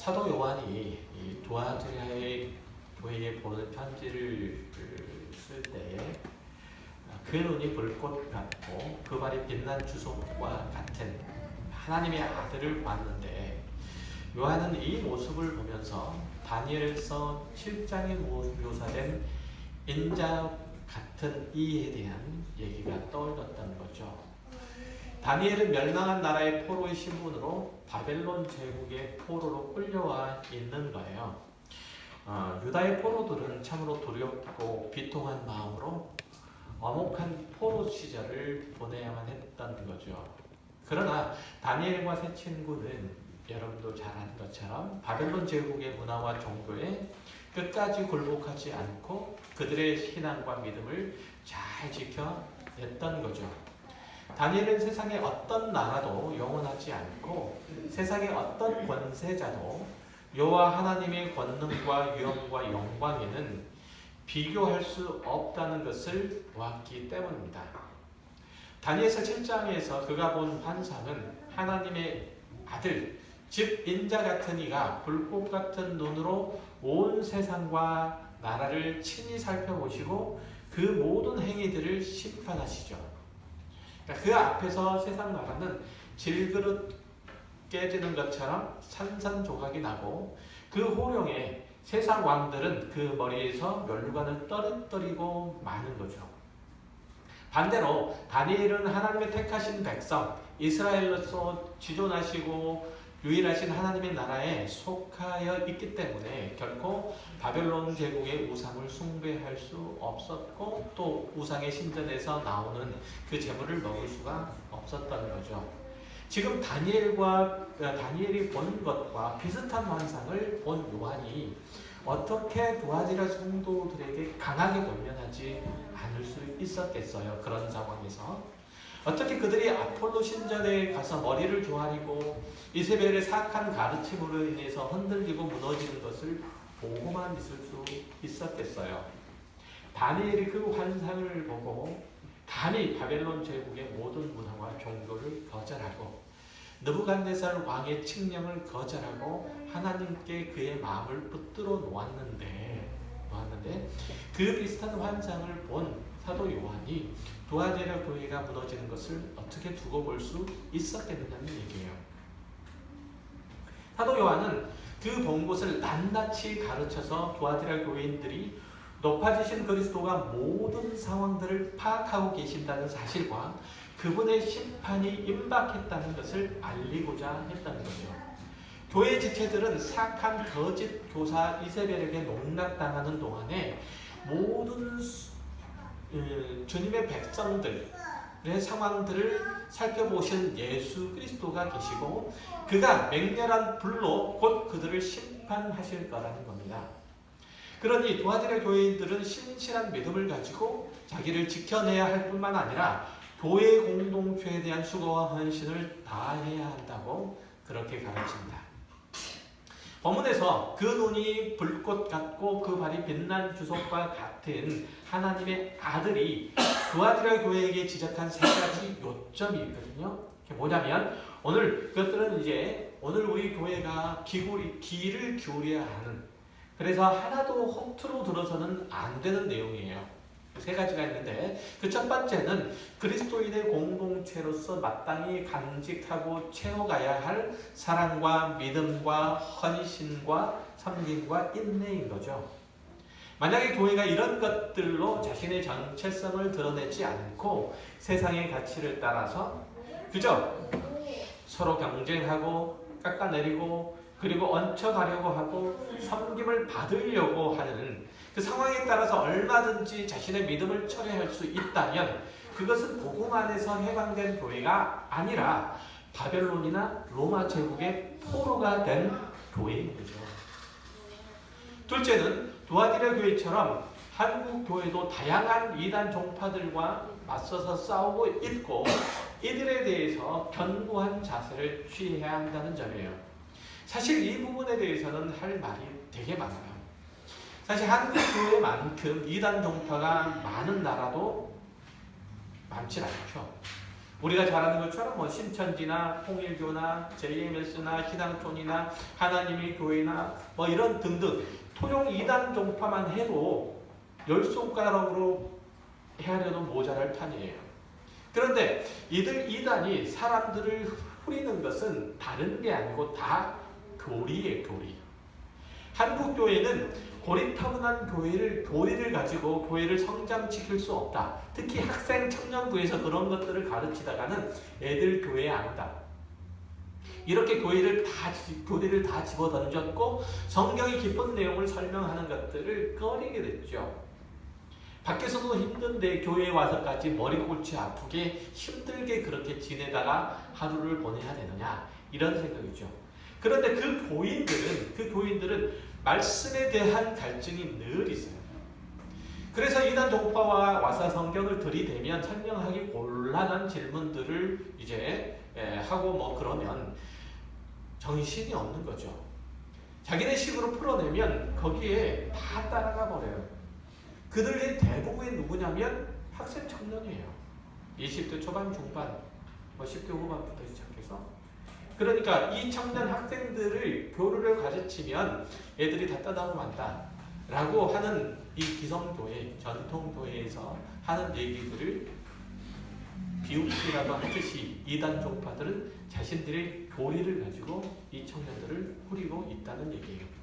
사도 요한이 이 두아디라의 교회에 보낸 편지를 쓸 때에 그 눈이 불꽃 같고 그 발이 빛난 주석과 같은 하나님의 아들을 봤는데, 요한은 이 모습을 보면서 다니엘서 7장에 묘사된 인자 같은 이에 대한 얘기가 떠올랐다는 거죠. 다니엘은 멸망한 나라의 포로의 신분으로 바벨론 제국의 포로로 끌려와 있는 거예요. 유다의 포로들은 참으로 두렵고 비통한 마음으로 엄혹한 포로 시절을 보내야만 했다는 거죠. 그러나 다니엘과 세 친구는 여러분도 잘 아는 것처럼 바벨론 제국의 문화와 종교에 끝까지 굴복하지 않고 그들의 신앙과 믿음을 잘 지켜냈던 거죠. 다니엘은 세상의 어떤 나라도 영원하지 않고 세상의 어떤 권세자도 여호와 하나님의 권능과 위엄과 영광에는 비교할 수 없다는 것을 보았기 때문입니다. 다니엘서 7장에서 그가 본 환상은 하나님의 아들, 즉 인자 같은 이가 불꽃 같은 눈으로 온 세상과 나라를 친히 살펴보시고 그 모든 행위들을 심판하시죠. 그 앞에서 세상 나라는 질그릇 깨지는 것처럼 산산조각이 나고 그 호령에 세상 왕들은 그 머리에서 멸류관을 떨어뜨리고 마는 거죠. 반대로 다니엘은 하나님의 택하신 백성 이스라엘로서 지존하시고 유일하신 하나님의 나라에 속하여 있기 때문에 결코 바벨론 제국의 우상을 숭배할 수 없었고 또 우상의 신전에서 나오는 그 제물을 먹을 수가 없었다는 거죠. 지금 다니엘이 본 것과 비슷한 환상을 본 요한이 어떻게 두아디라 성도들에게 강하게 권면하지 않을 수 있었겠어요. 그런 상황에서 어떻게 그들이 아폴로 신전에 가서 머리를 조아리고 이세벨의 사악한 가르침으로 인해서 흔들리고 무너지는 것을 보고만 있을 수 있었겠어요. 다니엘이 그 환상을 보고 감히 바벨론 제국의 모든 문화와 종교를 거절하고 느부갓네살 왕의 칙령을 거절하고 하나님께 그의 마음을 붙들어 놓았는데 그 비슷한 환상을 본 사도 요한이 두아디라 교회가 무너지는 것을 어떻게 두고 볼 수 있었겠느냐는 얘기예요. 사도 요한은 그 본 것을 낱낱이 가르쳐서 두아디라 교회인들이 높아지신 그리스도가 모든 상황들을 파악하고 계신다는 사실과 그분의 심판이 임박했다는 것을 알리고자 했다는 거죠. 교회 지체들은 사악한 거짓 교사 이세벨에게 농락당하는 동안에 모든 주님의 백성들의 상황들을 살펴보신 예수 그리스도가 계시고 그가 맹렬한 불로 곧 그들을 심판하실 거라는 겁니다. 그러니 두아디라 교회인들은 신실한 믿음을 가지고 자기를 지켜내야 할 뿐만 아니라 교회 공동체에 대한 수고와 헌신을 다해야 한다고 그렇게 가르칩니다. 본문에서 그 눈이 불꽃 같고 그 발이 빛난 주석과 같은 하나님의 아들이 두아디라 교회에게 지적한 세 가지 요점이 있거든요. 그게 뭐냐면 그것들은 오늘 우리 교회가 귀를 기울여야 하는, 그래서 하나도 허투루 들어서는 안 되는 내용이에요. 세 가지가 있는데 그 첫 번째는 그리스도인의 공동체로서 마땅히 간직하고 채워가야 할 사랑과 믿음과 헌신과 섬김과 인내인 거죠. 만약에 교회가 이런 것들로 자신의 정체성을 드러내지 않고 세상의 가치를 따라서 그저 서로 경쟁하고 깎아내리고 그리고 얹혀가려고 하고 섬김을 받으려고 하는 그 상황에 따라서 얼마든지 자신의 믿음을 철회할 수 있다면 그것은 복음 안에서 해방된 교회가 아니라 바벨론이나 로마 제국의 포로가 된 교회인 거죠. 둘째는 두아디라 교회처럼 한국 교회도 다양한 이단 종파들과 맞서서 싸우고 있고 이들에 대해서 견고한 자세를 취해야 한다는 점이에요. 사실 이 부분에 대해서는 할 말이 되게 많아요. 사실 한국 교회만큼 이단 종파가 많은 나라도 많지 않죠. 우리가 잘 아는 것처럼 뭐 신천지나 통일교나 JMS나 신앙촌이나 하나님의 교회나 뭐 이런 등등 토종 이단 종파만 해도 10손가락으로 헤아려도 모자랄 판이에요. 그런데 이들 이단이 사람들을 후리는 것은 다른 게 아니고 다 교리예요, 교리. 한국 교회는 고리타분한 교리를 가지고 교회를 성장시킬 수 없다. 특히 학생 청년부에서 그런 것들을 가르치다가는 애들 교회에 안 온다. 이렇게 교리를 다 집어던졌고 성경의 깊은 내용을 설명하는 것들을 꺼리게 됐죠. 밖에서도 힘든데 교회에 와서까지 머리 골치 아프게 힘들게 그렇게 지내다가 하루를 보내야 되느냐 이런 생각이죠. 그런데 그 교인들은 말씀에 대한 갈증이 늘 있어요. 그래서 이단 종파와 와서 성경을 들이대면 설명하기 곤란한 질문들을 이제 하고 뭐 그러면 정신이 없는 거죠. 자기네 식으로 풀어내면 거기에 다 따라가 버려요. 그들의 대부분이 누구냐면 학생 청년이에요. 20대 초반 중반, 뭐 10대 후반부터 시작해서 그러니까 이 청년 학생들을 교류를 가르치면 애들이 다 떠나고만다 라고 하는 이 기성교회, 전통교회에서 하는 얘기들을 비웃기라도 하듯이 이단 종파들은 자신들의 교리를 가지고 이 청년들을 후리고 있다는 얘기예요.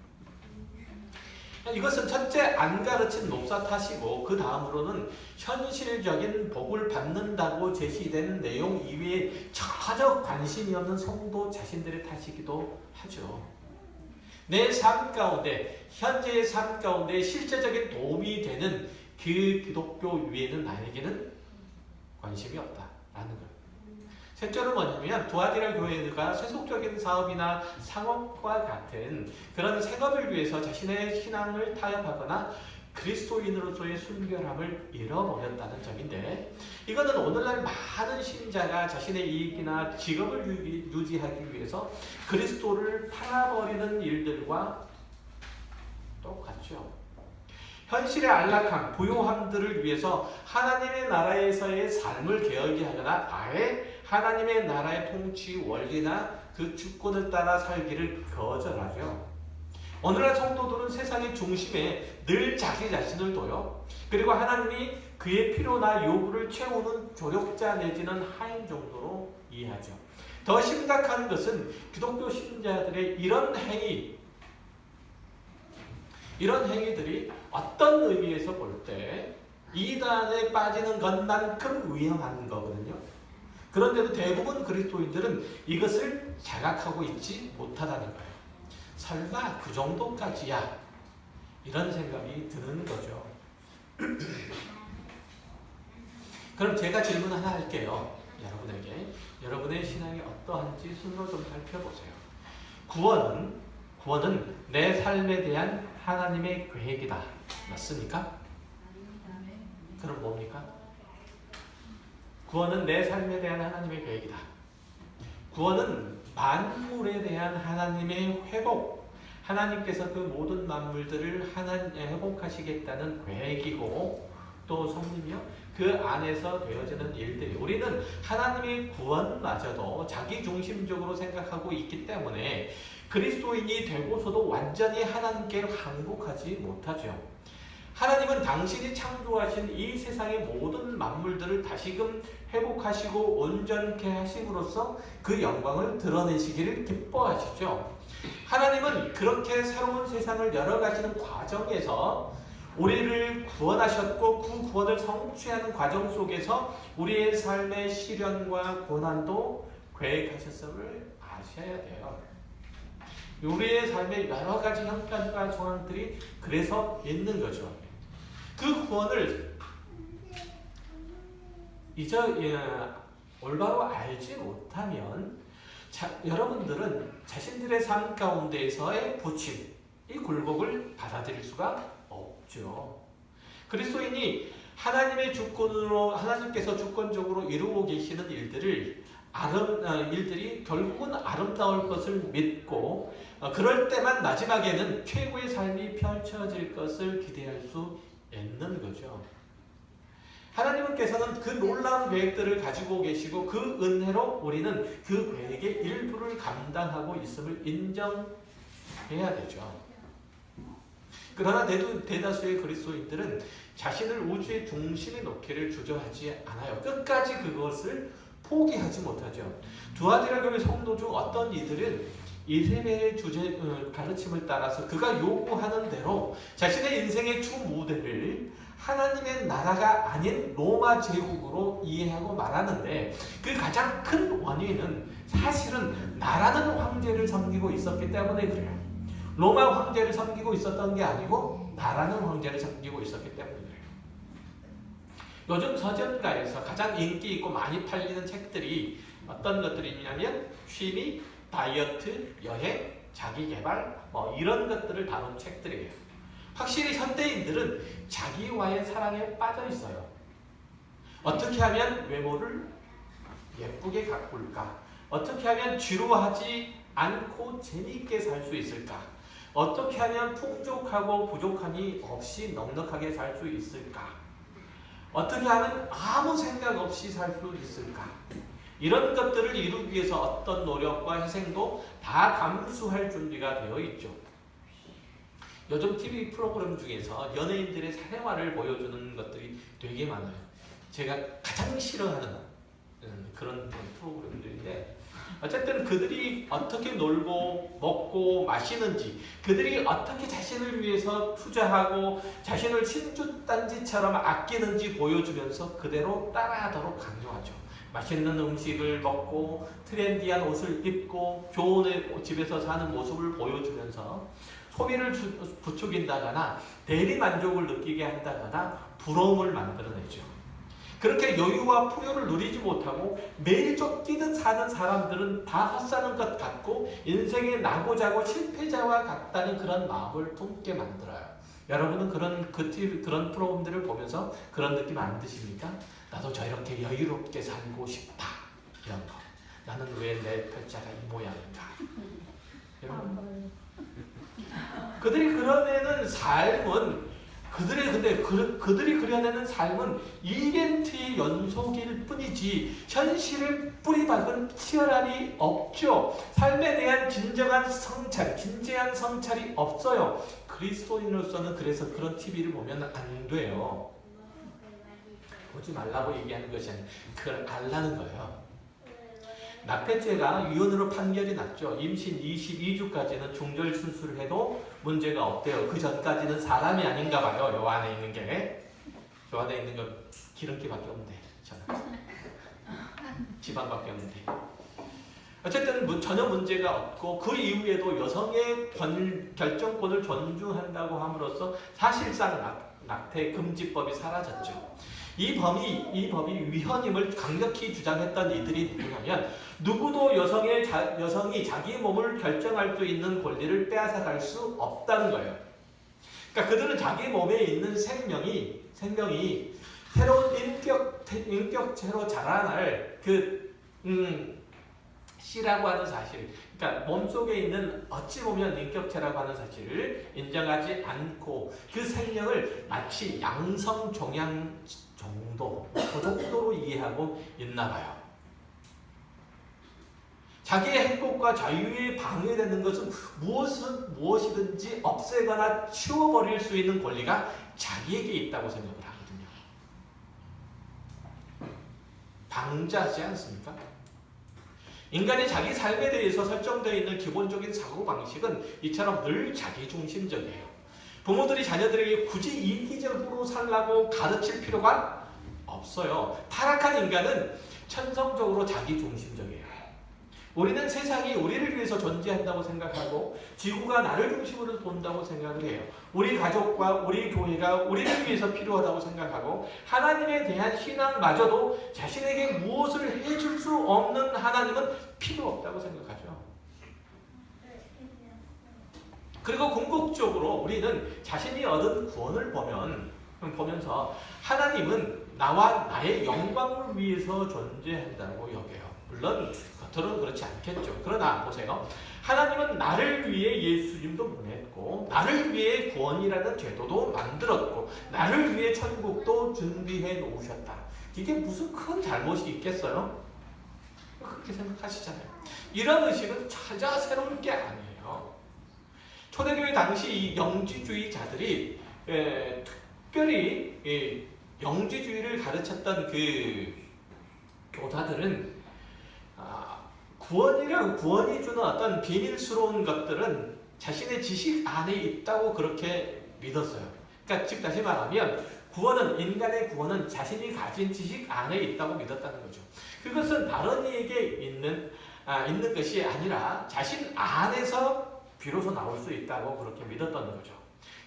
이것은 첫째 안 가르친 목사 탓이고 그 다음으로는 현실적인 복을 받는다고 제시된 내용 이외에 전혀 관심이 없는 성도 자신들의 탓이기도 하죠. 내 삶 가운데 현재의 삶 가운데 실제적인 도움이 되는 그 기독교 위에는 나에게는 관심이 없다라는 거예요. 셋째는 뭐냐면 두아디라 교회가 세속적인 사업이나 상업과 같은 그런 생업을 위해서 자신의 신앙을 타협하거나 그리스도인으로서의 순결함을 잃어버렸다는 점인데 이거는 오늘날 많은 신자가 자신의 이익이나 직업을 유지하기 위해서 그리스도를 팔아버리는 일들과 똑같죠. 현실의 안락함, 부요함들을 위해서 하나님의 나라에서의 삶을 게을리 하거나 아예 하나님의 나라의 통치 원리나 그 주권을 따라 살기를 거절하죠. 오늘날 성도들은 세상의 중심에 늘 자기 자신을 둬요. 그리고 하나님이 그의 필요나 요구를 채우는 조력자 내지는 하인 정도로 이해하죠. 더 심각한 것은 기독교 신자들의 이런 행위들이 어떤 의미에서 볼 때 이단에 빠지는 것만큼 위험한 거거든요. 그런데도 대부분 그리스도인들은 이것을 자각하고 있지 못하다는 거예요. 설마 그 정도까지야? 이런 생각이 드는 거죠. 그럼 제가 질문 하나 할게요. 여러분에게. 여러분의 신앙이 어떠한지 순서 좀 살펴보세요. 구원은 내 삶에 대한 하나님의 계획이다. 맞습니까? 그럼 뭡니까? 구원은 내 삶에 대한 하나님의 계획이다. 구원은 만물에 대한 하나님의 회복, 하나님께서 그 모든 만물들을 회복하시겠다는 계획이고 또 성님이요 그 안에서 되어지는 일들이 우리는 하나님의 구원마저도 자기중심적으로 생각하고 있기 때문에 그리스도인이 되고서도 완전히 하나님께 항복하지 못하죠. 하나님은 당신이 창조하신 이 세상의 모든 만물들을 다시금 회복하시고 온전케 하심으로써 그 영광을 드러내시기를 기뻐하시죠. 하나님은 그렇게 새로운 세상을 열어가시는 과정에서 우리를 구원하셨고 그 구원을 성취하는 과정 속에서 우리의 삶의 시련과 고난도 계획하셨음을 아셔야 돼요. 우리의 삶의 여러 가지 형편과 상황들이 그래서 있는 거죠. 그 구원을 올바로 알지 못하면 여러분들은 자신들의 삶 가운데에서의 부침, 이 굴곡을 받아들일 수가 없죠. 그리스도인이 하나님께서 주권적으로 이루고 계시는 일들이 결국은 아름다울 것을 믿고 그럴 때만 마지막에는 최고의 삶이 펼쳐질 것을 기대할 수 있는 거죠. 하나님께서는 그 놀라운 계획들을 가지고 계시고 그 은혜로 우리는 그 계획의 일부를 감당하고 있음을 인정해야 되죠. 그러나 대다수의 그리스도인들은 자신을 우주의 중심에 놓기를 주저하지 않아요. 끝까지 그것을 포기하지 못하죠. 두아디라 교회 성도 중 어떤 이들은 이세벨의 가르침을 따라서 그가 요구하는 대로 자신의 인생의 주 무대를 하나님의 나라가 아닌 로마 제국으로 이해하고 말하는데 그 가장 큰 원인은 사실은 나라는 황제를 섬기고 있었기 때문에 그래요. 로마 황제를 섬기고 있었던 게 아니고 나라는 황제를 섬기고 있었기 때문에 그래요. 요즘 서점가에서 가장 인기 있고 많이 팔리는 책들이 어떤 것들이냐면 취미, 다이어트, 여행, 자기개발 이런 것들을 다룬 책들이에요. 확실히 현대인들은 자기와의 사랑에 빠져 있어요. 어떻게 하면 외모를 예쁘게 가꿀까? 어떻게 하면 지루하지 않고 재미있게 살 수 있을까? 어떻게 하면 풍족하고 부족함이 없이 넉넉하게 살 수 있을까? 어떻게 하면 아무 생각 없이 살 수 있을까? 이런 것들을 이루기 위해서 어떤 노력과 희생도 다 감수할 준비가 되어 있죠. 요즘 TV 프로그램 중에서 연예인들의 사생활을 보여주는 것들이 되게 많아요. 제가 가장 싫어하는 그런 프로그램들인데 어쨌든 그들이 어떻게 놀고 먹고 마시는지, 그들이 어떻게 자신을 위해서 투자하고 자신을 신주단지처럼 아끼는지 보여주면서 그대로 따라하도록 강요하죠. 맛있는 음식을 먹고 트렌디한 옷을 입고 좋은 집에서 사는 모습을 보여주면서 소비를 부추긴다거나 대리만족을 느끼게 한다거나 부러움을 만들어내죠. 그렇게 여유와 풍요를 누리지 못하고 매일 쫓기듯 사는 사람들은 다 헛사는 것 같고 인생에 나고 자고 실패자와 같다는 그런 마음을 품게 만들어요. 여러분은 그런 프로그램들을 보면서 그런 느낌 안 드십니까? 나도 저렇게 여유롭게 살고 싶다. 이런 거. 나는 왜 내 팔자가 이 모양인가? 여러분. 그들이 그려내는 삶은 그들이 그려내는 삶은 이벤트의 연속일 뿐이지 현실의 뿌리박은 치열함이 없죠. 삶에 대한 진정한 성찰이 없어요. 그리스도인으로서는 그래서 그런 TV를 보면 안 돼요. 보지 말라고 얘기하는 것이 아니라 그걸 알라는 거예요. 낙태죄가 위헌으로 판결이 났죠. 임신 22주까지는 중절 수술을 해도 문제가 없대요. 그 전까지는 사람이 아닌가 봐요. 요 안에 있는 게. 요 안에 있는 건 기름기밖에 없는데. 저는. 지방밖에 없는데. 어쨌든 전혀 문제가 없고 그 이후에도 여성의 결정권을 존중한다고 함으로써 사실상 낙태 금지법이 사라졌죠. 이 법이 위헌임을 강력히 주장했던 이들이 누구냐면 누구도 여성이 자기 몸을 결정할 수 있는 권리를 빼앗아갈 수 없다는 거예요. 그러니까 그들은 자기 몸에 있는 생명이 새로운 인격체로 자라날 씨라고 하는 사실, 그러니까 몸속에 있는 어찌 보면 인격체라고 하는 사실을 인정하지 않고 그 생명을 마치 양성 종양 정도, 그 정도로 이해하고 있나 봐요. 자기의 행복과 자유에 방해되는 것은 무엇이든지 없애거나 치워버릴 수 있는 권리가 자기에게 있다고 생각을 하거든요. 방자하지 않습니까? 인간이 자기 삶에 대해서 설정되어 있는 기본적인 사고방식은 이처럼 늘 자기중심적이에요. 부모들이 자녀들에게 굳이 이기적으로 살라고 가르칠 필요가 없어요. 타락한 인간은 천성적으로 자기중심적이에요. 우리는 세상이 우리를 위해서 존재한다고 생각하고 지구가 나를 중심으로 돈다고 생각을 해요. 우리 가족과 우리 교회가 우리를 위해서 필요하다고 생각하고 하나님에 대한 신앙마저도 자신에게 무엇을 해줄 수 없는 하나님은 필요 없다고 생각하죠. 그리고 궁극적으로 우리는 자신이 얻은 구원을 보면서 하나님은 나와 나의 영광을 위해서 존재한다고 여겨요. 물론 겉으로는 그렇지 않겠죠. 그러나 보세요. 하나님은 나를 위해 예수님도 보냈고 나를 위해 구원이라는 제도도 만들었고 나를 위해 천국도 준비해 놓으셨다. 이게 무슨 큰 잘못이 있겠어요? 그렇게 생각하시잖아요. 이런 의식은 찾아 새로운 게 아니에요. 초대교회 당시 이 영지주의자들이 특별히 영지주의를 가르쳤던 그 교사들은 구원이 주는 어떤 비밀스러운 것들은 자신의 지식 안에 있다고 그렇게 믿었어요. 그러니까 즉 다시 말하면 인간의 구원은 자신이 가진 지식 안에 있다고 믿었다는 거죠. 그것은 다른 이에게 있는 것이 아니라 자신 안에서 비로소 나올 수 있다고 그렇게 믿었다는 거죠.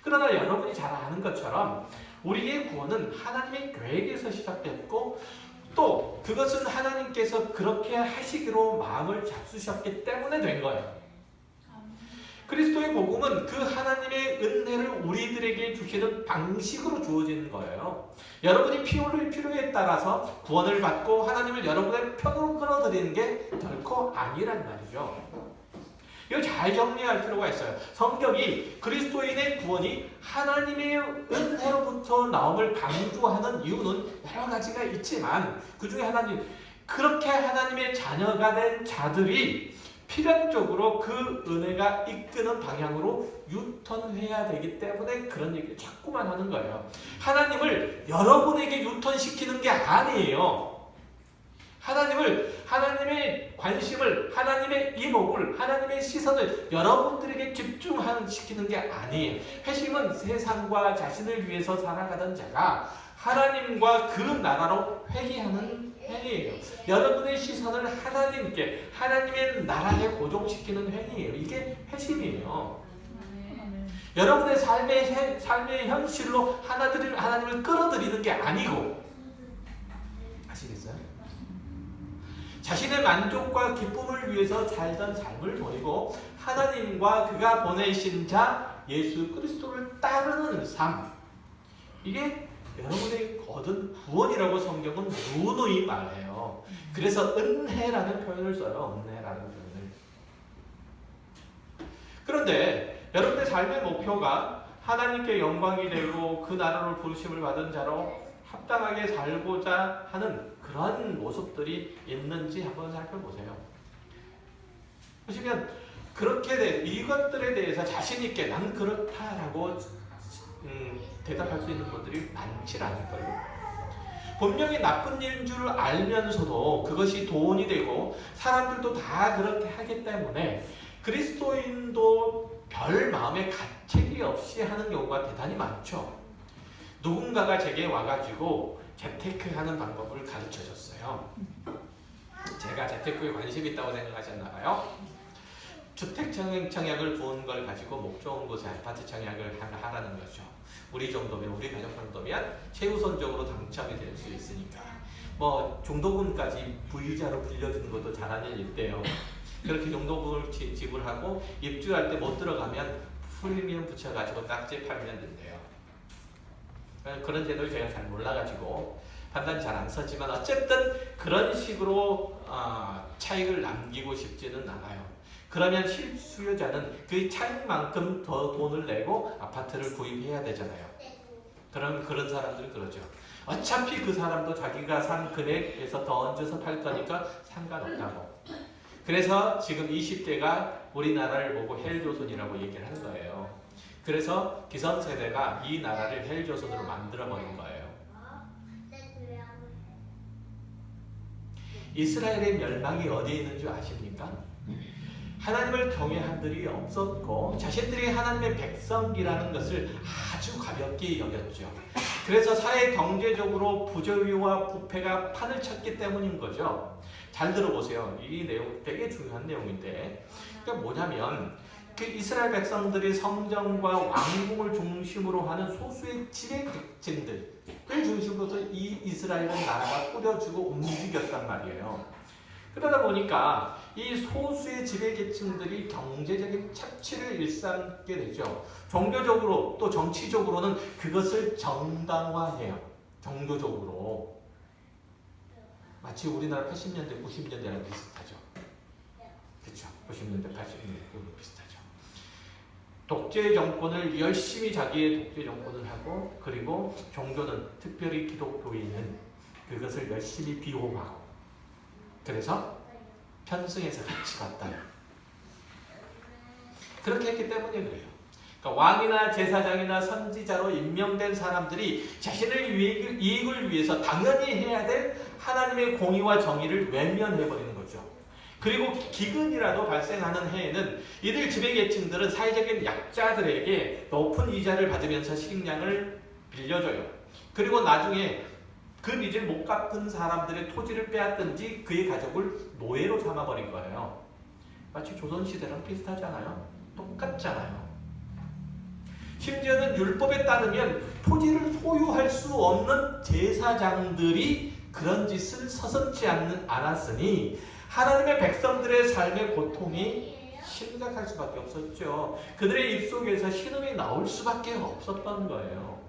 그러나 여러분이 잘 아는 것처럼 우리의 구원은 하나님의 계획에서 시작됐고 또 그것은 하나님께서 그렇게 하시기로 마음을 잡수셨기 때문에 된 거예요. 그리스도의 복음은 그 하나님의 은혜를 우리들에게 주시는 방식으로 주어지는 거예요. 여러분이 필요에 따라서 구원을 받고 하나님을 여러분의 편으로 끌어들이는 게 결코 아니란 말이죠. 이걸 잘 정리할 필요가 있어요. 성경이 그리스도인의 구원이 하나님의 은혜로부터 나옴을 강조하는 이유는 여러 가지가 있지만 그 중에 하나님, 그렇게 하나님의 자녀가 된 자들이 필연적으로 그 은혜가 이끄는 방향으로 유턴해야 되기 때문에 그런 얘기를 자꾸만 하는 거예요. 하나님을 여러분에게 유턴시키는 게 아니에요. 하나님의 관심을, 하나님의 이목을, 하나님의 시선을 여러분들에게 집중시키는 게 아니에요. 회심은 세상과 자신을 위해서 살아가던 자가 하나님과 그 나라로 회귀하는 행위예요. 여러분의 시선을 하나님께, 하나님의 나라에 고정시키는 행위예요. 이게 회심이에요. 여러분의 삶의 현실로 하나님을 끌어들이는 게 아니고, 아시겠어요? 자신의 만족과 기쁨을 위해서 살던 삶을 버리고 하나님과 그가 보내신 자 예수 그리스도를 따르는 삶, 이게 여러분이 얻은 구원이라고 성경은 누누이 말해요. 그래서 은혜라는 표현을 써요. 은혜라는 표현을. 그런데 여러분의 삶의 목표가 하나님께 영광이 되고 그 나라로 부르심을 받은 자로 합당하게 살고자 하는 그런 모습들이 있는지 한번 살펴보세요. 보시면 이것들에 대해서 자신 있게 난 그렇다라고 대답할 수 있는 분들이 많지 않을걸요. 분명히 나쁜 일인 줄 알면서도 그것이 돈이 되고 사람들도 다 그렇게 하기 때문에 그리스도인도 별 마음의 가책이 없이 하는 경우가 대단히 많죠. 누군가가 제게 와가지고 재테크하는 방법을 가르쳐줬어요. 제가 재테크에 관심이 있다고 생각하셨나봐요. 주택 청약을 본 걸 가지고 목 좋은 곳에 아파트 청약을 하라는 거죠. 우리 가족 정도면 최우선적으로 당첨이 될 수 있으니까. 중도금까지 부이자로 빌려주는 것도 잘하는 일인데요. 그렇게 정도금을 지불하고 입주할 때 못 들어가면 프리미엄 붙여가지고 딱지 팔면 된대요. 그런 제도를 제가 잘 몰라가지고 판단 잘 안 썼지만 어쨌든 그런 식으로 차익을 남기고 싶지는 않아요. 그러면 실수요자는 그 차익만큼 더 돈을 내고 아파트를 구입해야 되잖아요. 그럼 그런 사람들은 그러죠. 어차피 그 사람도 자기가 산 금액에서 더 얹어서 팔 거니까 상관없다고. 그래서 지금 20대가 우리나라를 보고 헬조선이라고 얘기를 하는 거예요. 그래서 기성세대가 이 나라를 헬조선으로 만들어버린 거예요. 이스라엘의 멸망이 어디에 있는 줄 아십니까? 하나님을 경외한 들이 없었고 자신들이 하나님의 백성이라는 것을 아주 가볍게 여겼죠. 그래서 사회 경제적으로 부조리와 부패가 판을 쳤기 때문인 거죠. 잘 들어보세요. 이 내용 되게 중요한 내용인데, 그러니까 뭐냐면 그 이스라엘 백성들이 성전과 왕궁을 중심으로 하는 소수의 지배계층들을 중심으로 이 이스라엘은 나라가 꾸려지고 움직였단 말이에요. 그러다 보니까 이 소수의 지배계층들이 경제적인 착취를 일삼게 되죠. 종교적으로 또 정치적으로는 그것을 정당화해요. 종교적으로. 마치 우리나라 80년대, 90년대랑 비슷하죠. 90년대, 80년대 비슷하죠. 독재 정권을 열심히 자기의 독재 정권을 하고, 그리고 종교는, 특별히 기독교인은 그것을 열심히 비호하고, 그래서 편승해서 같이 갔다. 그렇게 했기 때문에 그래요. 그러니까 왕이나 제사장이나 선지자로 임명된 사람들이 자신의 이익을 위해서 당연히 해야 될 하나님의 공의와 정의를 외면해버리는 거죠. 그리고 기근이라도 발생하는 해에는 이들 지배계층들은 사회적인 약자들에게 높은 이자를 받으면서 식량을 빌려줘요. 그리고 나중에 그 빚을 못 갚은 사람들의 토지를 빼앗든지 그의 가족을 노예로 삼아버린 거예요. 마치 조선시대랑 비슷하잖아요. 똑같잖아요. 심지어는 율법에 따르면 토지를 소유할 수 없는 제사장들이 그런 짓을 서슴지 않았으니 하나님의 백성들의 삶의 고통이 심각할 수밖에 없었죠. 그들의 입속에서 신음이 나올 수밖에 없었던 거예요.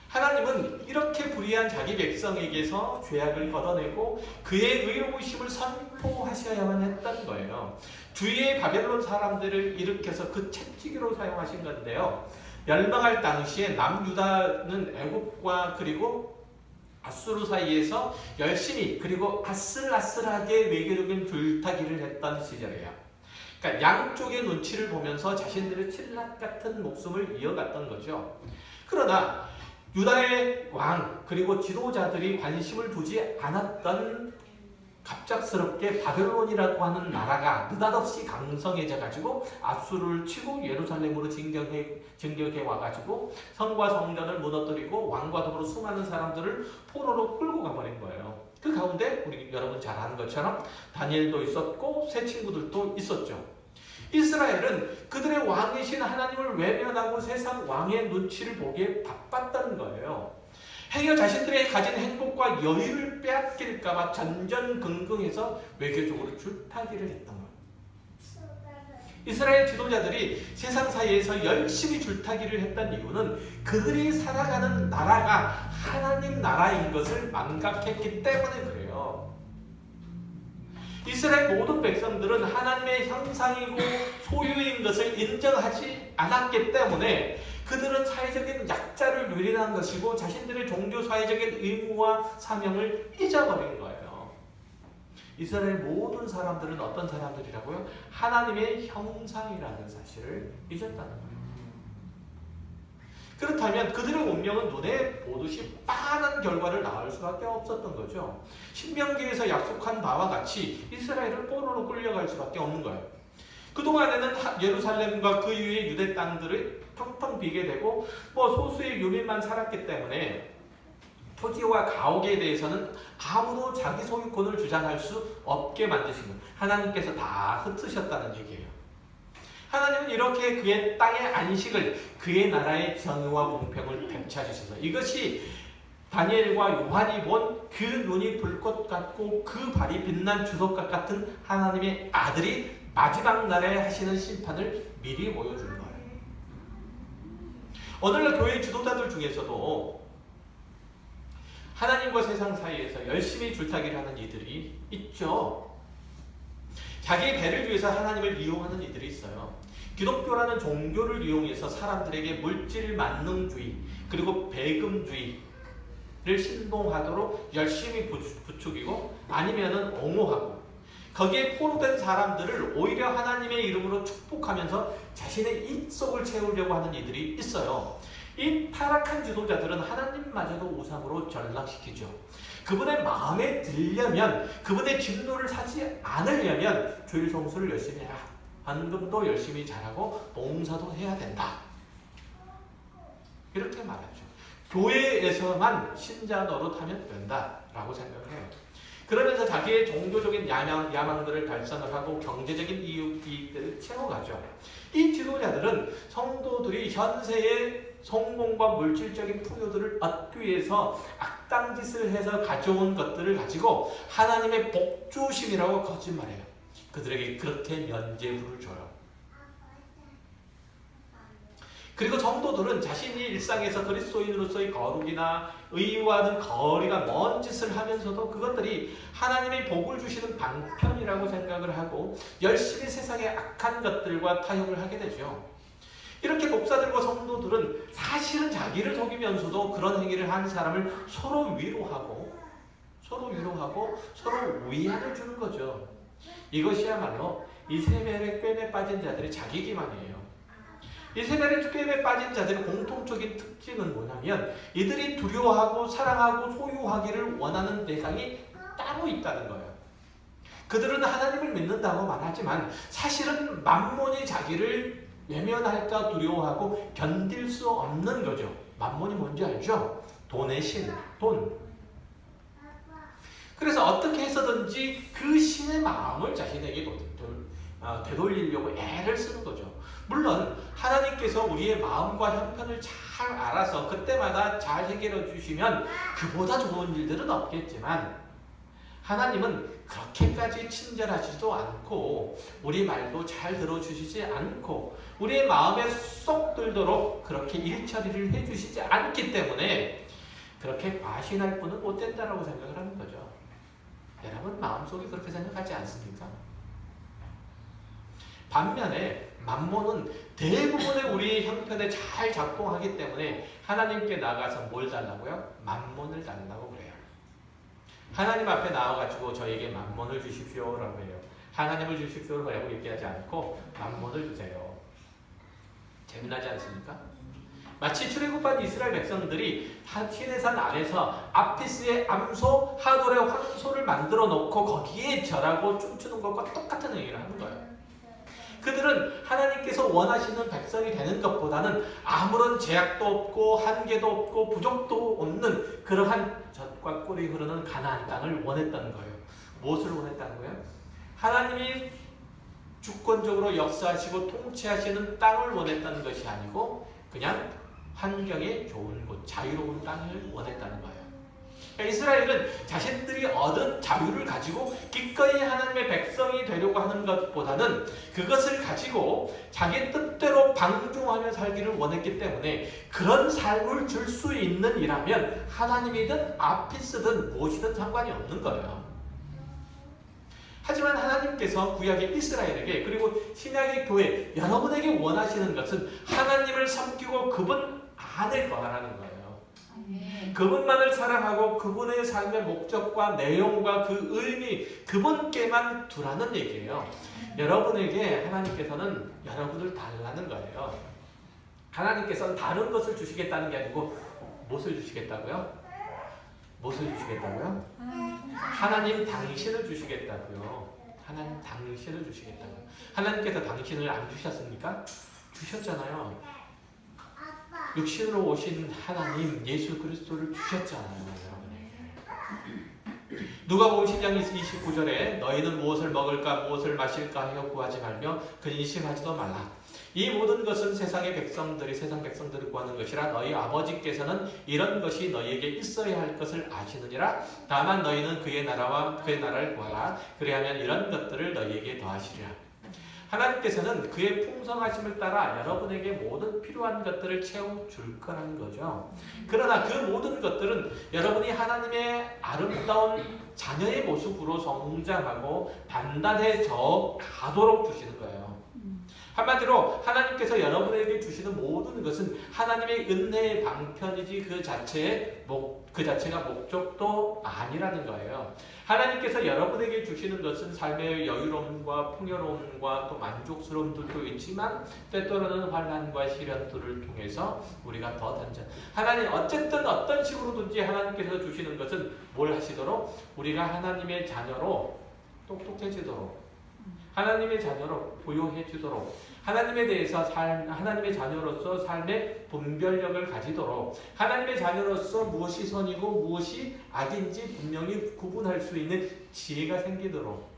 하나님은 이렇게 불의한 자기 백성에게서 죄악을 걷어내고 그의 의로우심을 선포하셔야만 했던 거예요. 주위의 바벨론 사람들을 일으켜서 그 채찍으로 사용하신 건데요. 멸망할 당시에 남유다는 애굽과 그리고 아수르 사이에서 열심히 그리고 아슬아슬하게 외교적인 줄타기를 했던 시절이에요. 그러니까 양쪽의 눈치를 보면서 자신들의 칠lat 같은 목숨을 이어갔던 거죠. 그러나 유다의 왕 그리고 지도자들이 관심을 두지 않았던 갑작스럽게 바벨론이라고 하는 나라가 느닷없이 강성해져 가지고 아수르를 치고 예루살렘으로 진격해 와가지고 성과 성전을 무너뜨리고 왕과 더불어 수많은 사람들을 포로로 끌고 가버린 거예요. 그 가운데 우리 여러분 잘 아는 것처럼 다니엘도 있었고 새 친구들도 있었죠. 이스라엘은 그들의 왕이신 하나님을 외면하고 세상 왕의 눈치를 보기에 바빴다는 거예요. 행여 자신들의 가진 행복과 여유를 빼앗길까봐 전전긍긍해서 외교적으로 줄타기를 했던 거예요. 이스라엘 지도자들이 세상 사이에서 열심히 줄타기를 했던 이유는 그들이 살아가는 나라가 하나님 나라인 것을 망각했기 때문에 그래요. 이스라엘 모든 백성들은 하나님의 형상이고 소유인 것을 인정하지 않았기 때문에 그들은 사회적인 약자를 누리는 것이고 자신들의 종교 사회적인 의무와 사명을 잊어버린 거예요. 이스라엘 모든 사람들은 어떤 사람들이라고요? 하나님의 형상이라는 사실을 잊었다는 거예요. 그렇다면 그들의 운명은 눈에 보듯이 빤한 결과를 낳을 수밖에 없었던 거죠. 신명기에서 약속한 바와 같이 이스라엘을 포로로 끌려갈 수밖에 없는 거예요. 그동안에는 예루살렘과 그 이후의 유대 땅들을 텅텅 비게 되고 소수의 유민만 살았기 때문에 토지와 가옥에 대해서는 아무도 자기 소유권을 주장할 수 없게 만드신 거예요. 하나님께서 다 흩으셨다는 얘기예요. 하나님은 이렇게 그의 땅의 안식을 그의 나라의 정의와 공평을 되찾으셔서 이것이 다니엘과 요한이 본 그 눈이 불꽃 같고 그 발이 빛난 주석과 같은 하나님의 아들이 마지막 날에 하시는 심판을 미리 보여준 거예요. 오늘날 교회 지도자들 중에서도 하나님과 세상 사이에서 열심히 줄타기를 하는 이들이 있죠. 자기의 배를 위해서 하나님을 이용하는 이들이 있어요. 기독교라는 종교를 이용해서 사람들에게 물질 만능주의 그리고 배금주의를 신봉하도록 열심히 부추기고 아니면은 옹호하고 거기에 포로된 사람들을 오히려 하나님의 이름으로 축복하면서 자신의 입속을 채우려고 하는 이들이 있어요. 이 타락한 지도자들은 하나님마저도 우상으로 전락시키죠. 그분의 마음에 들려면 그분의 진노를 사지 않으려면 주일 성수를 열심히 해야 헌금도 열심히 잘하고 봉사도 해야 된다. 이렇게 말하죠. 교회에서만 신자 노릇하면 된다라고 생각을 해요. 그러면서 자기의 종교적인 야망들을 달성을 하고 경제적인 이익들을 채워가죠. 이 지도자들은 성도들이 현세의 성공과 물질적인 풍요들을 얻기 위해서 악당짓을 해서 가져온 것들을 가지고 하나님의 복주심이라고 거짓말해요. 그들에게 그렇게 면죄부를 줘요. 그리고 성도들은 자신이 일상에서 그리스도인으로서의 거룩이나 의와는 거리가 먼 짓을 하면서도 그것들이 하나님의 복을 주시는 방편이라고 생각을 하고 열심히 세상의 악한 것들과 타협을 하게 되죠. 이렇게 목사들과 성도들은 사실은 자기를 속이면서도 그런 행위를 한 사람을 서로 위로하고 서로 위안을 주는 거죠. 이것이야말로 이세벨의 꿰매 빠진 자들의 자기 기만이에요. 이세벨의 꿰매 빠진 자들의 공통적인 특징은 뭐냐면 이들이 두려워하고 사랑하고 소유하기를 원하는 대상이 따로 있다는 거예요. 그들은 하나님을 믿는다고 말하지만 사실은 만몬이 자기를 외면할까 두려워하고 견딜 수 없는 거죠. 만몬이 뭔지 알죠? 돈의 신, 돈. 그래서 어떻게 해서든지 그 신의 마음을 자신에게 되돌리려고 애를 쓰는 거죠. 물론 하나님께서 우리의 마음과 형편을 잘 알아서 그때마다 잘 해결해 주시면 그보다 좋은 일들은 없겠지만 하나님은 그렇게까지 친절하지도 않고 우리 말도 잘 들어주시지 않고 우리의 마음에 쏙 들도록 그렇게 일처리를 해주시지 않기 때문에 그렇게 과신할 분은 못 된다라고 생각을 하는 거죠. 여러분 마음속에 그렇게 생각하지 않습니까? 반면에 만몬은 대부분의 우리 형편에 잘 작동하기 때문에 하나님께 나가서 뭘 달라고요? 만몬을 달라고 그래요. 하나님 앞에 나와가지고 저에게 만몬을 주십시오라고 해요. 하나님을 주십시오라고 얘기하지 않고 만몬을 주세요. 재미나지 않습니까? 마치 출애굽한 이스라엘 백성들이 시내산 아래서 아피스의 암소, 하돌의 황소를 만들어 놓고 거기에 절하고 춤추는 것과 똑같은 행위를 하는 거예요. 그들은 하나님께서 원하시는 백성이 되는 것보다는 아무런 제약도 없고 한계도 없고 부족도 없는 그러한 젖과 꿀이 흐르는 가나안 땅을 원했다는 거예요. 무엇을 원했다는 거예요? 하나님이 주권적으로 역사하시고 통치하시는 땅을 원했다는 것이 아니고 그냥 환경이 좋은 곳, 자유로운 땅을 원했다는 거예요. 이스라엘은 자신들이 얻은 자유를 가지고 기꺼이 하나님의 백성이 되려고 하는 것보다는 그것을 가지고 자기 뜻대로 방종하며 살기를 원했기 때문에 그런 삶을 줄 수 있는 이라면 하나님이든 아피스든 무엇이든 상관이 없는 거예요. 하지만 하나님께서 구약의 이스라엘에게 그리고 신약의 교회 여러분에게 원하시는 것은 하나님을 섬기고 그분 안에 거하라는 거예요. 그분만을 사랑하고 그분의 삶의 목적과 내용과 그 의미 그분께만 두라는 얘기예요. 여러분에게 하나님께서는 여러분을 달라는 거예요. 하나님께서는 다른 것을 주시겠다는 게 아니고 무엇을 주시겠다고요? 무엇을 주시겠다고요? 하나님 당신을 주시겠다고요. 하나님 당신을 주시겠다고요. 하나님께서 당신을 안 주셨습니까? 주셨잖아요. 육신으로 오신 하나님 예수 그리스도를 주셨잖아요. 여러분에게. 누가복음 10장 29절에 너희는 무엇을 먹을까 무엇을 마실까 하여 구하지 말며 근심하지도 말라. 이 모든 것은 세상 백성들을 구하는 것이라 너희 아버지께서는 이런 것이 너희에게 있어야 할 것을 아시느니라. 다만 너희는 그의 나라와 그의 나라를 구하라. 그리하면 이런 것들을 너희에게 더하시리라. 하나님께서는 그의 풍성하심을 따라 여러분에게 모든 필요한 것들을 채워줄 거라는 거죠. 그러나 그 모든 것들은 여러분이 하나님의 아름다운 자녀의 모습으로 성장하고 단단해져 가도록 주시는 거예요. 한마디로 하나님께서 여러분에게 주시는 모든 것은 하나님의 은혜의 방편이지 그 자체가 목적도 아니라는 거예요. 하나님께서 여러분에게 주시는 것은 삶의 여유로움과 풍요로움과 또 만족스러움들도 있지만 때때로는 환난과 시련들을 통해서 우리가 더 하나님 어쨌든 어떤 식으로든지 하나님께서 주시는 것은 뭘 하시도록 우리가 하나님의 자녀로 똑똑해지도록 하나님의 자녀로 부요해지도록 하나님에 대해서 하나님의 자녀로서 삶의 분별력을 가지도록 하나님의 자녀로서 무엇이 선이고 무엇이 악인지 분명히 구분할 수 있는 지혜가 생기도록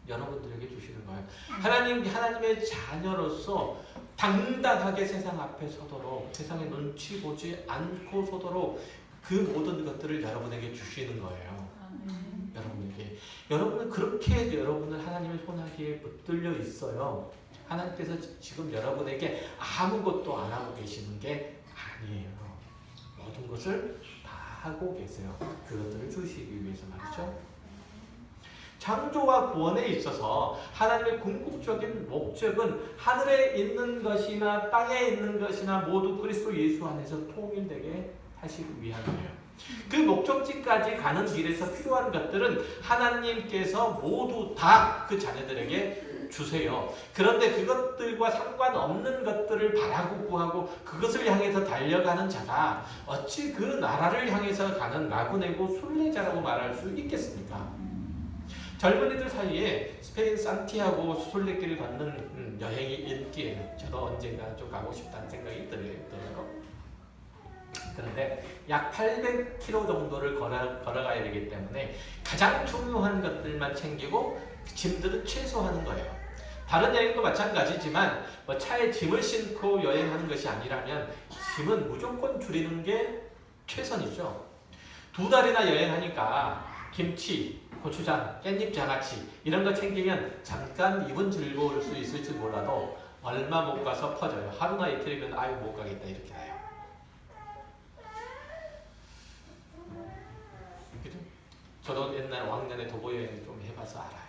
여러분들에게 주시는 거예요. 하나님의 자녀로서 당당하게 세상 앞에 서도록 세상에 눈치 보지 않고 서도록 그 모든 것들을 여러분에게 주시는 거예요. 여러분은 그렇게 여러분을 하나님의 손아귀에 붙들려 있어요. 하나님께서 지금 여러분에게 아무것도 안 하고 계시는 게 아니에요. 모든 것을 다 하고 계세요. 그것들을 주시기 위해서 말이죠. 창조와 구원에 있어서 하나님의 궁극적인 목적은 하늘에 있는 것이나 땅에 있는 것이나 모두 그리스도 예수 안에서 통일되게 하시기 위함이에요. 그 목적지까지 가는 길에서 필요한 것들은 하나님께서 모두 다 그 자녀들에게 주세요. 그런데 그것들과 상관없는 것들을 바라고 구하고 그것을 향해서 달려가는 자가 어찌 그 나라를 향해서 가는 나그네고 순례자라고 말할 수 있겠습니까? 젊은이들 사이에 스페인 산티아고 순례길을 걷는 여행이 있기에는 저도 언젠가 좀 가고 싶다는 생각이 들어요. 그런데 약 800km 정도를 걸어가야 되기 때문에 가장 중요한 것들만 챙기고 짐들은 최소화하는 거예요. 다른 여행도 마찬가지지만 뭐 차에 짐을 싣고 여행하는 것이 아니라면 짐은 무조건 줄이는 게 최선이죠. 2달이나 여행하니까 김치, 고추장, 깻잎 장아찌 이런 거 챙기면 잠깐 입은 즐거울 수 있을지 몰라도 얼마 못 가서 퍼져요. 하루나 이틀이면 아유 못 가겠다 이렇게 돼요. 그죠? 저도 옛날 왕년에 도보 여행 좀 해봐서 알아요.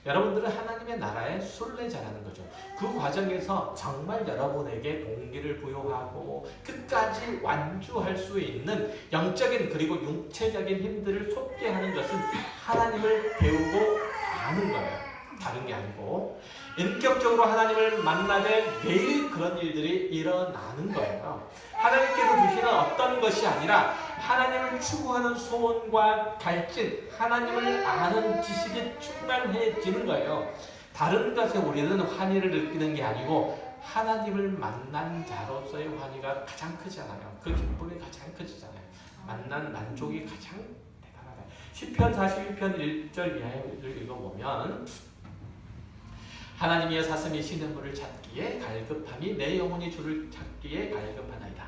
여러분들은 하나님의 나라의 순례자라는 거죠. 그 과정에서 정말 여러분에게 동기를 부여하고 끝까지 완주할 수 있는 영적인 그리고 육체적인 힘들을 솟게 하는 것은 하나님을 배우고 아는 거예요. 다른 게 아니고 인격적으로 하나님을 만나되 매일 그런 일들이 일어나는 거예요. 하나님께서 주시는 어떤 것이 아니라 하나님을 추구하는 소원과 갈증, 하나님을 아는 지식이 충만해지는 거예요. 다른 것에 우리는 환희를 느끼는 게 아니고 하나님을 만난 자로서의 환희가 가장 크잖아요. 그 기쁨이 가장 크잖아요. 만난 만족이 가장 대단하다. 시편 41편 1절 이하를 읽어보면 하나님이여 사슴이 시냇물을 찾기에 갈급함이 내 영혼이 주를 찾기에 갈급하나이다.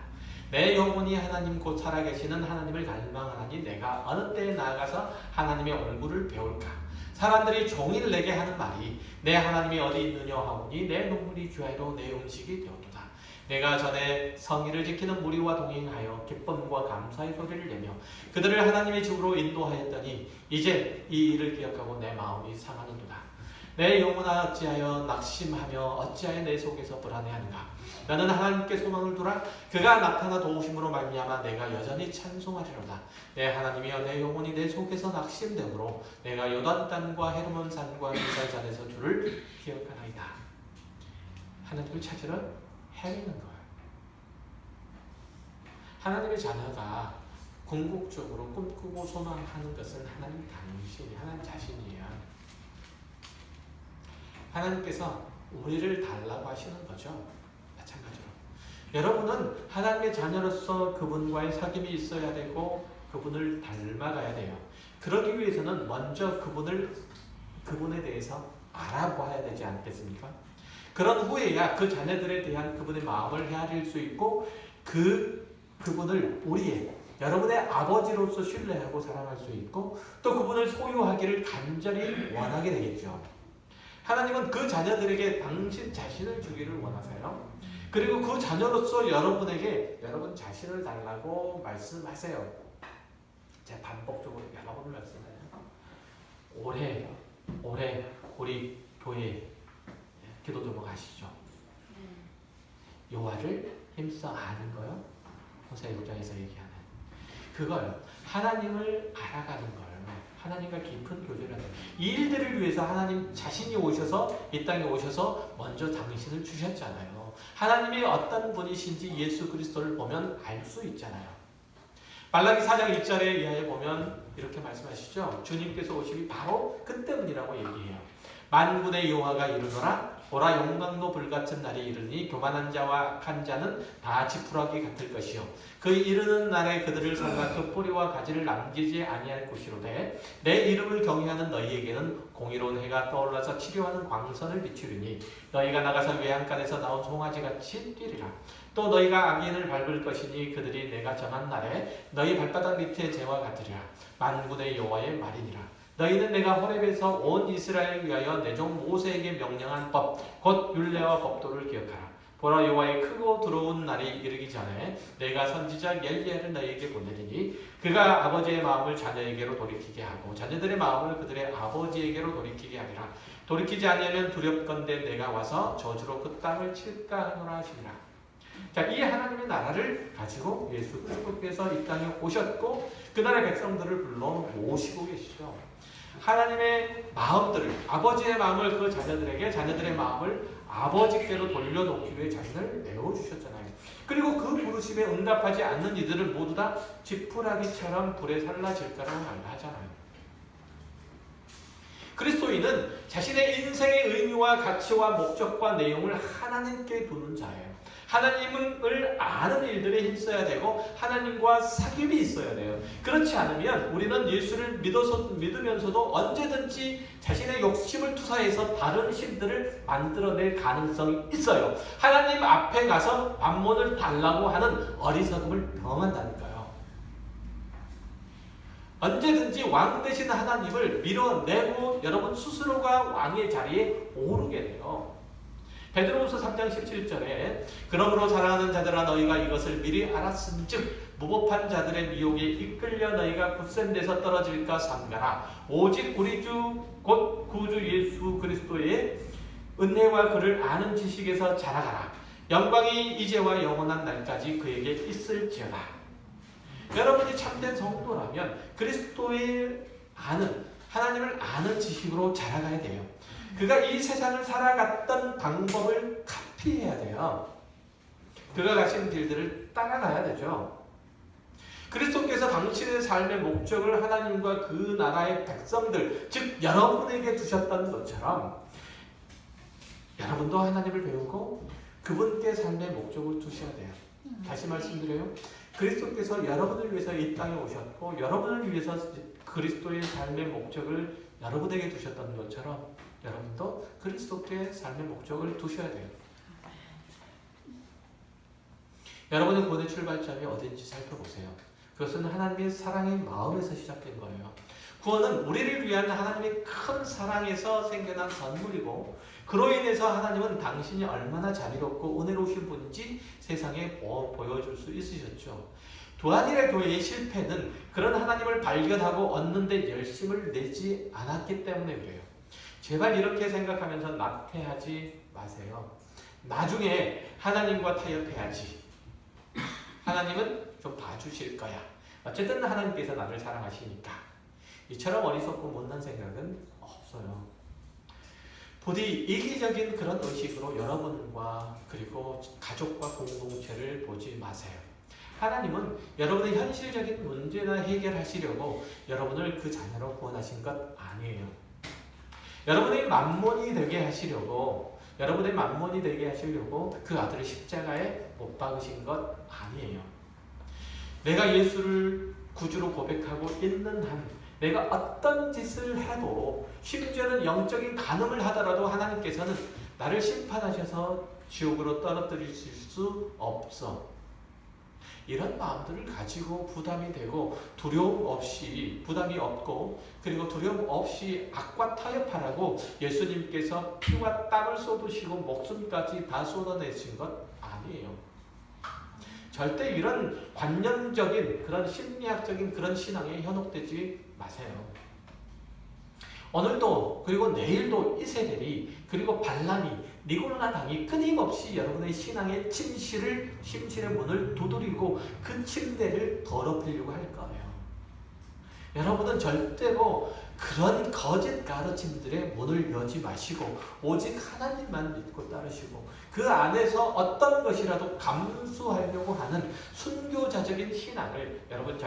내 영혼이 하나님 곧 살아계시는 하나님을 갈망하니 내가 어느 때에 나아가서 하나님의 얼굴을 배울까. 사람들이 종일 내게 하는 말이 내 하나님이 어디 있느냐 하오니 내 눈물이 주야로 내 음식이 되었도다. 내가 전에 성의를 지키는 무리와 동행하여 기쁨과 감사의 소리를 내며 그들을 하나님의 집으로 인도하였더니 이제 이 일을 기억하고 내 마음이 상하는도다. 내 영혼아 어찌하여 낙심하며 어찌하여 내 속에서 불안해하는가. 너는 하나님께 소망을 두라. 그가 나타나 도우심으로 말미암아 내가 여전히 찬송하리로다. 내 하나님이여 내 영혼이 내 속에서 낙심되므로 내가 요단단과 헤르몬 산과 미살산에서 주를 기억하나이다. 하나님을 찾으러 헤매는 거예요. 하나님의 자녀가 궁극적으로 꿈꾸고 소망하는 것은 하나님 당신이, 하나님 자신이에요. 하나님께서 우리를 달라고 하시는 거죠. 마찬가지로 여러분은 하나님의 자녀로서 그분과의 사귐이 있어야 되고 그분을 닮아가야 돼요. 그러기 위해서는 먼저 그분에 대해서 알아봐야 되지 않겠습니까? 그런 후에야 그 자녀들에 대한 그분의 마음을 헤아릴 수 있고 그분을 여러분의 아버지로서 신뢰하고 사랑할 수 있고 또 그분을 소유하기를 간절히 원하게 되겠죠. 하나님은 그 자녀들에게 당신 자신을 주기를 원하세요. 그리고 그 자녀로서 여러분에게 여러분 자신을 달라고 말씀하세요. 제가 반복적으로 여러 번 말씀해요. 올해 우리 교회 기도 좀 가시죠. 여호와를 힘써 아는 거요. 호세 6장에서 얘기하는 그걸 하나님을 알아가는 걸. 하나님과 깊은 교제를 하는 이 일들을 위해서 하나님 자신이 오셔서 이 땅에 오셔서 먼저 당신을 주셨잖아요. 하나님이 어떤 분이신지 예수 그리스도를 보면 알 수 있잖아요. 말라기 4장 1절에 이하에 보면 이렇게 말씀하시죠. 주님께서 오심이 바로 그때문이라고 얘기해요. 만군의 여호와가 이르노라 보라 용광로 불같은 날이 이르니 교만한 자와 악한 자는 다 지푸라기 같을 것이요 그 이르는 날에 그들을 삼가 그 뿌리와 가지를 남기지 아니할 것이로되 내 이름을 경외하는 너희에게는 공의로운 해가 떠올라서 치료하는 광선을 비추리니 너희가 나가서 외양간에서 나온 송아지같이 뛰리라. 또 너희가 악인을 밟을 것이니 그들이 내가 정한 날에 너희 발바닥 밑에 재와 같으리라. 만군의 여호와의 말이니라. 너희는 내가 호렙에서 온 이스라엘을 위하여 내 종 모세에게 명령한 법 곧 율례와 법도를 기억하라. 보라 여호와의 크고 두려운 날이 이르기 전에 내가 선지자 엘리야를 너희에게 보내리니 그가 아버지의 마음을 자녀에게로 돌이키게 하고 자녀들의 마음을 그들의 아버지에게로 돌이키게 하리라. 돌이키지 아니하면 두렵건대 내가 와서 저주로 그 땅을 칠까 하노라 하시니라. 자, 이 하나님의 나라를 가지고 예수 그리스도께서 이 땅에 오셨고 그 나라의 백성들을 불러 모시고 계시죠. 하나님의 마음들을, 아버지의 마음을 그 자녀들에게, 자녀들의 마음을 아버지께로 돌려놓기 위해 자신을 내어주셨잖아요. 그리고 그 부르심에 응답하지 않는 이들을 모두 다 지푸라기처럼 불에 살라질까라고 말하잖아요. 그리스도인은 자신의 인생의 의미와 가치와 목적과 내용을 하나님께 두는 자예요. 하나님을 아는 일들에 힘써야 되고 하나님과 사귐이 있어야 돼요. 그렇지 않으면 우리는 예수를 믿으면서도 언제든지 자신의 욕심을 투사해서 다른 신들을 만들어낼 가능성이 있어요. 하나님 앞에 가서 만몬을 달라고 하는 어리석음을 범한다니까요. 언제든지 왕 되신 하나님을 밀어내고 여러분 스스로가 왕의 자리에 오르게 돼요. 베드로후서 3장 17절에 그러므로 사랑하는 자들아 너희가 이것을 미리 알았은즉 무법한 자들의 미혹에 이끌려 너희가 굳센 데서 떨어질까 삼가라. 오직 우리 주 곧 구주 예수 그리스도의 은혜와 그를 아는 지식에서 자라가라. 영광이 이제와 영원한 날까지 그에게 있을지어다. 여러분이 참된 성도라면 그리스도의 아는, 하나님을 아는 지식으로 자라가야 돼요. 그가 이 세상을 살아갔던 방법을 카피해야 돼요. 그가 가신 길들을 따라가야 되죠. 그리스도께서 당신의 삶의 목적을 하나님과 그 나라의 백성들, 즉 여러분에게 두셨던 것처럼 여러분도 하나님을 배우고 그분께 삶의 목적을 두셔야 돼요. 다시 말씀드려요. 그리스도께서 여러분을 위해서 이 땅에 오셨고 여러분을 위해서 그리스도의 삶의 목적을 여러분에게 두셨던 것처럼 여러분도 그리스도께 삶의 목적을 두셔야 돼요. 여러분의 구원의 출발점이 어딘지 살펴보세요. 그것은 하나님의 사랑의 마음에서 시작된 거예요. 구원은 우리를 위한 하나님의 큰 사랑에서 생겨난 선물이고 그로 인해서 하나님은 당신이 얼마나 자비롭고 은혜로우신 분인지 세상에 보여줄 수 있으셨죠. 두아디라 교회의 실패는 그런 하나님을 발견하고 얻는 데 열심을 내지 않았기 때문에 그래요. 제발 이렇게 생각하면서 낙태하지 마세요. 나중에 하나님과 타협해야지. 하나님은 좀 봐주실 거야. 어쨌든 하나님께서 나를 사랑하시니까. 이처럼 어리석고 못난 생각은 없어요. 부디 이기적인 그런 의식으로 여러분과 그리고 가족과 공동체를 보지 마세요. 하나님은 여러분의 현실적인 문제나 해결하시려고 여러분을 그 자녀로 구원하신 것 아니에요. 여러분의 만몬이 되게 하시려고 그 아들을 십자가에 못 박으신 것 아니에요. 내가 예수를 구주로 고백하고 있는 한 내가 어떤 짓을 해도 심지어는 영적인 간음을 하더라도 하나님께서는 나를 심판하셔서 지옥으로 떨어뜨리실 수 없어. 이런 마음들을 가지고 부담이 되고 부담이 없고 그리고 두려움 없이 악과 타협하라고 예수님께서 피와 땀을 쏟으시고 목숨까지 다 쏟아내신 것 아니에요. 절대 이런 관념적인 그런 심리학적인 그런 신앙에 현혹되지 마세요. 오늘도 그리고 내일도 이세벨이 그리고 발람이 니골라 당이 끊임없이 여러분의 신앙의 심신의 문을 두드리고 그 침대를 더럽히려고 할 거예요. 여러분은 절대로 그런 거짓 가르침들의 문을 여지 마시고 오직 하나님만 믿고 따르시고 그 안에서 어떤 것이라도 감수하려고 하는 순교자적인 신앙을 여러분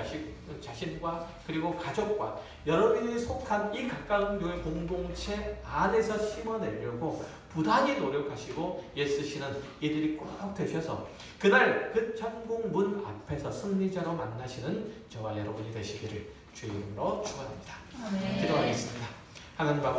자신과 그리고 가족과 여러분이 속한 이 가까운 교회 공동체 안에서 심어내려고 부단히 노력하시고 애쓰시는 이들이 꼭 되셔서 그날 그 천국 문 앞에서 승리자로 만나시는 저와 여러분이 되시기를 주의 이름으로 축원합니다. 기도하겠습니다. 하나님 아버지